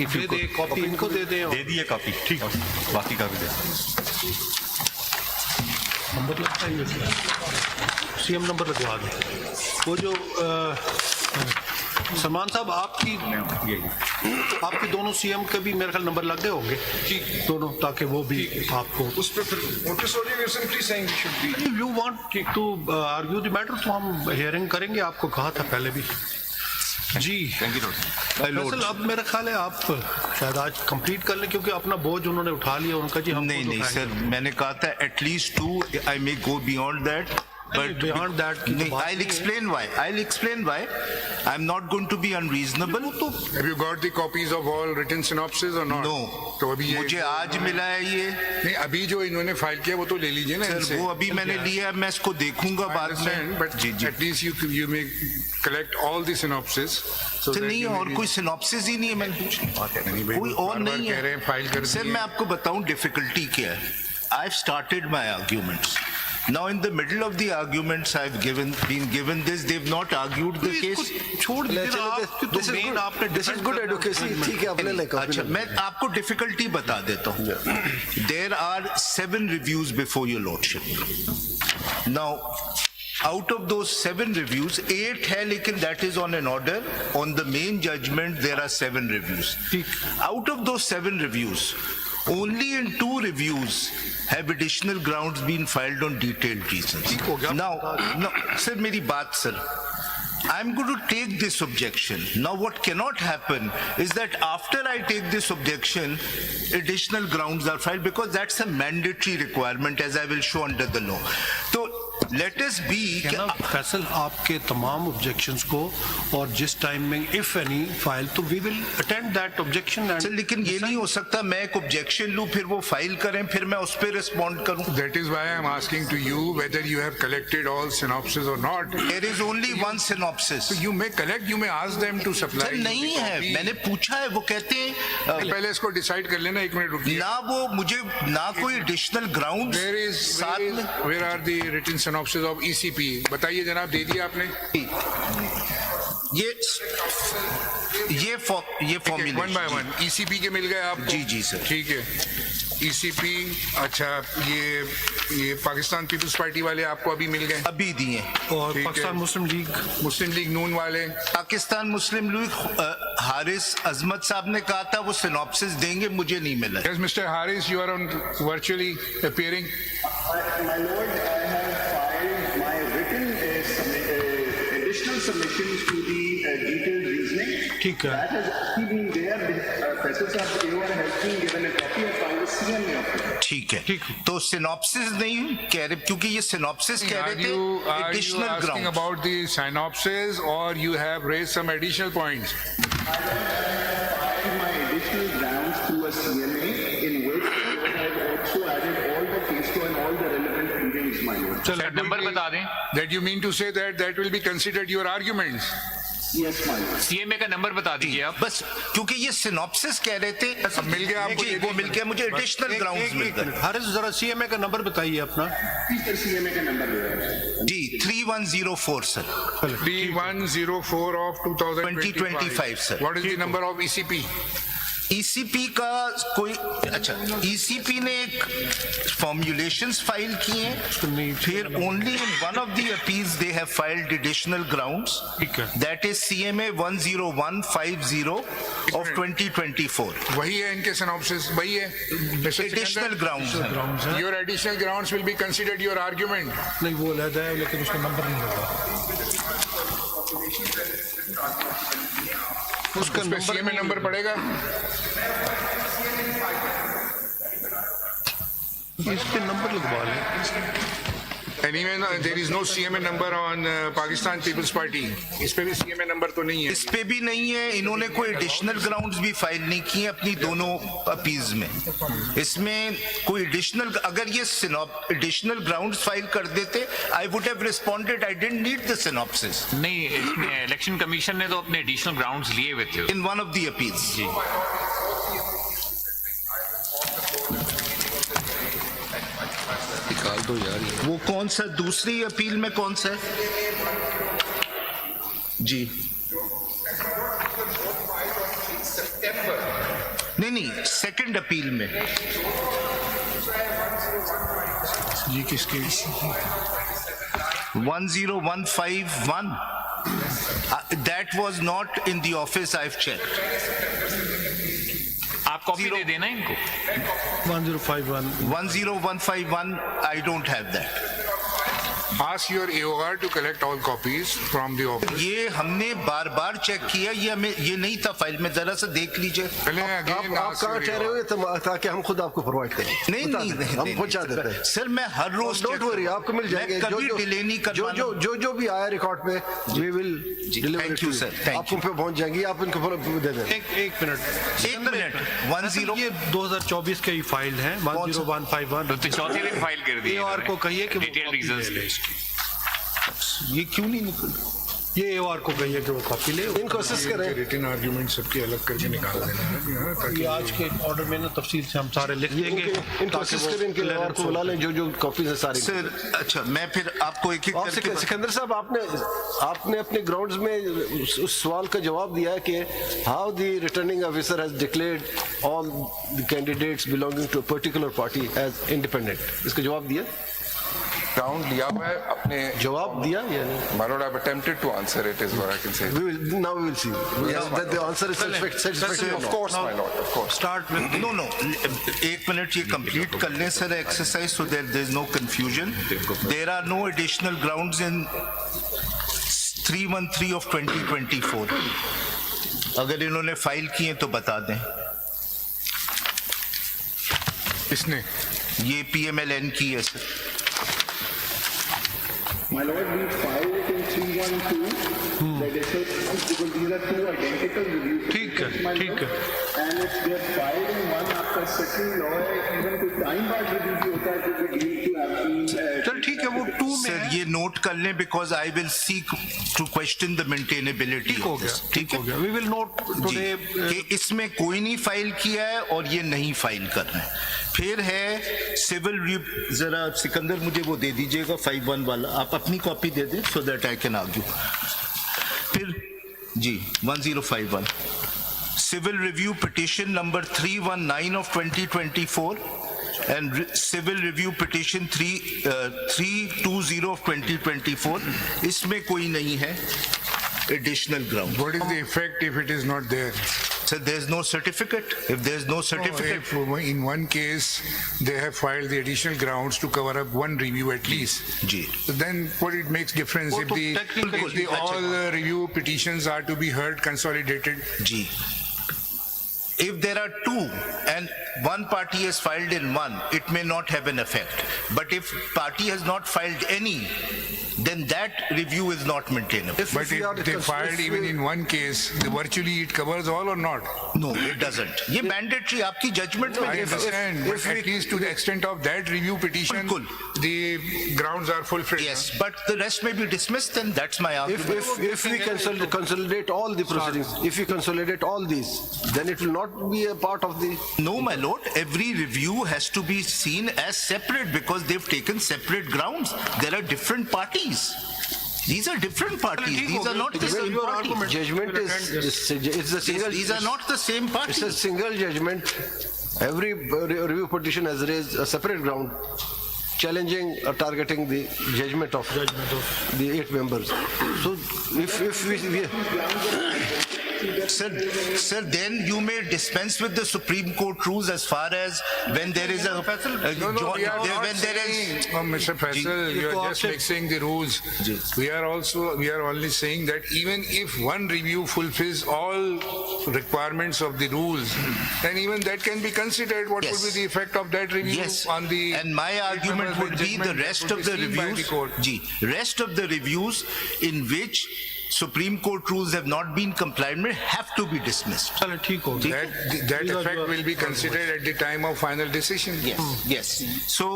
दे दे copy इनको दे दे दे दिए copy, ठीक, बाकी का भी दे। नंबर लगता है सीएम नंबर लगवा दे। वो जो सलमान साहब आपकी दोनों सीएम के भी मेरे ख्याल नंबर लग गए होंगे दोनों, ताकि वो भी आपको उस पे फिर नोटिस हो रही है simply saying should be. You want to argue the matter तो हम हियरिंग करेंगे, आपको कहा था पहले भी जी। थैंक यू फैसल, अब मेरा ख्याल है आप शायद आज कंप्लीट कर लें, क्योंकि अपना बोझ उन्होंने उठा लिया उनका जी। हम नहीं सर, मैंने कहा था at least 2, I may go beyond that, but beyond that I'll explain why. I'm not going to be unreasonable. Have you got the copies of all written synopses or not? No. तो अभी ये मुझे आज मिला है ये। नहीं, अभी जो इन्होंने फाइल किया वो तो ले लीजिए ना सर, वो अभी मैंने लिया, मैं इसको देखूंगा बाद में। But at least you may collect all the synopses. Sir नहीं, और कोई सिनॉप्सिस ही नहीं है, मैंने कोई और नहीं कह रहे हैं फाइल कर है। सर मैं आपको बताऊं डिफिकल्टी क्या है। I've started my arguments. Now in the middle of the arguments been given this, they've not argued the case. छोड़ दीजिए, आपकी तो मेन आपने दिस इज गुड एडुकेशन, ठीक है अपने लाइक। अच्छा, मैं आपको डिफिकल्टी बता देता हूँ। There are 7 reviews before your lordship. Now out of those 7 reviews, 8 है, लेकिन that is on an order. On the main judgment there are 7 reviews. Out of those 7 reviews, only in 2 reviews have additional grounds been filed on detailed reasons. Now, sir, मेरी बात sir, I'm going to take this objection. Now what cannot happen is that after I take this objection, additional grounds are filed, because that's a mandatory requirement as I will show under the law. So let us be Faisal आपके तमाम objections को और जिस time में if any file, तो we will attend that objection. Sir लेकिन ये नहीं हो सकता मैं एक ऑब्जेक्शन लूं, फिर वो फाइल करें, फिर मैं उस पर रिस्पॉन्ड करूं। That is why I am asking to you whether you have collected all synopses or not. There is only one synopsis. So you may collect, you may ask them to supply. Sir नहीं है, मैंने पूछा है, वो कहते हैं पहले इसको डिसाइड कर लेना, 1 मिनट रुकिए। ना वो मुझे ना कोई additional ground Where are the written synopses of ECP? बताइए जनाब, दे दिया आपने? ये फॉर्मूला 1 by 1 ECP के मिल गए आपको? जी सर, ठीक है। ECP, अच्छा ये पाकिस्तान पीपल्स पार्टी वाले आपको अभी मिल गए? अभी दिए। और पाकिस्तान मुस्लिम लीग नून वाले, पाकिस्तान मुस्लिम लीग हारिस अजमत साहब ने कहा था वो सिनॉप्सिस देंगे, मुझे नहीं मिला। Yes, Mr. Harris, you are on virtually appearing. My lord, I have filed my written additional submissions to the detailed reasoning. ठीक है। That has already been there. Faisal Sahab AOR has been given a copy of our CMA of it. ठीक है, तो synopsis नहीं कह रहे, क्योंकि ये सिनॉप्सिस कह रहे थे Are you additional asking ground. about the synopsis or you have raised some additional points? I filed my additional grounds through a CMA in which I have also added all the case law and all the relevant pleadings, my lord. That number will be- बता दें। That you mean to say that will be considered your arguments? Yes, my lord. CMA का number बता दीजिए आप। बस क्योंकि ये synopsis कह रहे थे, अब मिल गया आपको? जी, वो मिल गया मुझे, एडिशनल ग्राउंड्स मिल गए। हारिस जरा सीएमए का नंबर बताइए अपना। Sir, CMA का नंबर ले रहा है। जी 3104 sir, 3104 of 2025 sir. What is the number of ECP? ECP का कोई, अच्छा ECP ने एक फॉर्मुलेशंस फाइल किए हैं, फिर only in one of the appeals they have filed additional grounds, that is CMA 10150 of 2024। वही है इनके synopsis, वही है additional grounds. Your additional grounds will be considered your argument. नहीं, वो अलग है, लेकिन उसका नंबर नहीं होगा। उसका CMA नंबर पड़ेगा? इसके नंबर लगवा लें। Anyway, there is no CMA number on Pakistan People's Party. इस पे भी CMA नंबर तो नहीं है। इस पे भी नहीं है, इन्होंने कोई एडिशनल ग्राउंड्स भी फाइल नहीं किए अपनी दोनों अपील्स में। इसमें कोई एडिशनल, अगर ये एडिशनल ग्राउंड्स फाइल कर देते, I would have responded, I didn't need the synopsis. नहीं, इसमें इलेक्शन कमीशन ने तो अपने एडिशनल ग्राउंड्स लिए हुए थे in one of the appeals. जी। निकाल दो यार ये। वो कौन सा दूसरी अपील में कौन सा है? जी नहीं, सेकंड अपील में ये किसके 10151 that was not in the office, I've checked. आप कॉपी दे देना इनको. 1051. 10151 I don't have that. Ask your AOR to collect all copies from the office. ये हमने बार बार चेक किया, ये हमें ये नहीं था फाइल में, जरा सा देख लीजिए. पहले आप again ask कहाँ your ठहरे AOR. हुए ताकि हम खुद आपको प्रोवाइड करें. नहीं बता नहीं देते हैं, नहीं, हम नहीं, पहुंचा नहीं, देते हैं. सर मैं हर रोज डोंट वरी, आपको मिल जाएंगे. मैं कभी डिले नहीं करवाना. जो भी आया रिकॉर्ड पे we will deliver. Thank you, sir. Thank आपको पे पहुंच जाएंगी, आप इनको दे दें. एक मिनट. एक मिनट 10 ये 2024 की फाइल है 10151. तो चौथे दिन फाइल कर दी. AOR को कहिए कि वो डिटेल copy रीजंस ले ले इसकी. ये क्यों नहीं निकल. ये AOR को कहिए कि वो कॉपी ले. इनको असिस्ट करें. रिटन आर्ग्यूमेंट सबके अलग करके निकाल देना है ताकि ये आज के ऑर्डर में ना तफसील से हम सारे लिख देंगे. इनको असिस्ट करें, इनके AOR को बुला लें जो कॉपीज है सारी. सर अच्छा, मैं फिर आपको एक एक और करके सिकंदर साहब, आपने अपने ग्राउंड्स में उस सवाल का जवाब दिया है कि how the returning officer has declared all the candidates belonging to a particular party as independent. इसका जवाब दिया Ground लिया हुआ है अपने. जवाब दिया या नहीं? My lord, I've attempted to answer it is what I can say. Now we will see. That the answer is satisfactory. Of course, my lord, of course. Start with no एक minute ये complete कर लें sir exercise, so there is no confusion. There are no additional grounds in 313 of 2024. अगर इन्होंने file किए तो बता दें. इसने ये PMLN की है sir. My lord, we filed it in 312. The district, because these are two identical reviews. ठीक है, my ठीक lord. And if they are filed in one after second law, even कोई time बाद review भी होता है तो we deem to have been. चल ठीक है, वो 2 में सर है. ये नोट कर लें because I will seek to question the maintainability. ठीक हो गया, ठीक हो गया. We will note ji, today. कि इसमें कोई नहीं फाइल किया है और ये नहीं फाइल कर रहे हैं. फिर है सिविल. जरा सिकंदर मुझे वो दे दीजिएगा 51 वाला, आप अपनी कॉपी दे दें so that I can argue. फिर जी 1051 civil review petition number 319 of 2024 and civil review petition 320 of 2024. इसमें कोई नहीं है additional ground. what is the effect if it is not there? So there's no certificate. If there's no certificate, If in one case they have filed the additional grounds to cover up one review at least, ji. so then what it makes difference वो if तो the, technical if the all review petitions are to be heard consolidated? Ji. If there are two and one party has filed in one, it may not have an effect. But if party has not filed any, then that review is not maintainable. But if they filed even in one case, virtually it covers all or not? No, it doesn't. ये mandatory आपकी judgment में I understand, but at least to the extent of that review petition, बिल्कुल. the grounds are fulfilled. Yes, but the rest may be dismissed, and that's my argument. If we consolidate all the proceedings, if we consolidate all these, then it will not be a part of the. No, my lord, every review has to be seen as separate because they've taken separate grounds. There are different parties. These are different parties. These are not the same party. Judgment is it's a single. These are not the same It's a party. single judgment. Every review petition has raised a separate ground, challenging or targeting the judgment of the 8 members. So if we Sir, then you may dispense with the Supreme Court rules as far as when there is a No, we are not when there saying, is Mr. Faisal, you are just mixing the rules. We are only saying that even if one review fulfills all requirements of the rules, then even that can be considered. What Yes. would be the effect of that review Yes, on the? and my argument would be the rest of the reviews, rest of the reviews in which Supreme Court rules have not been complied with have to be dismissed. चलो ठीक हो गया. That effect will be considered at the time of final decision. Yes, yes. So,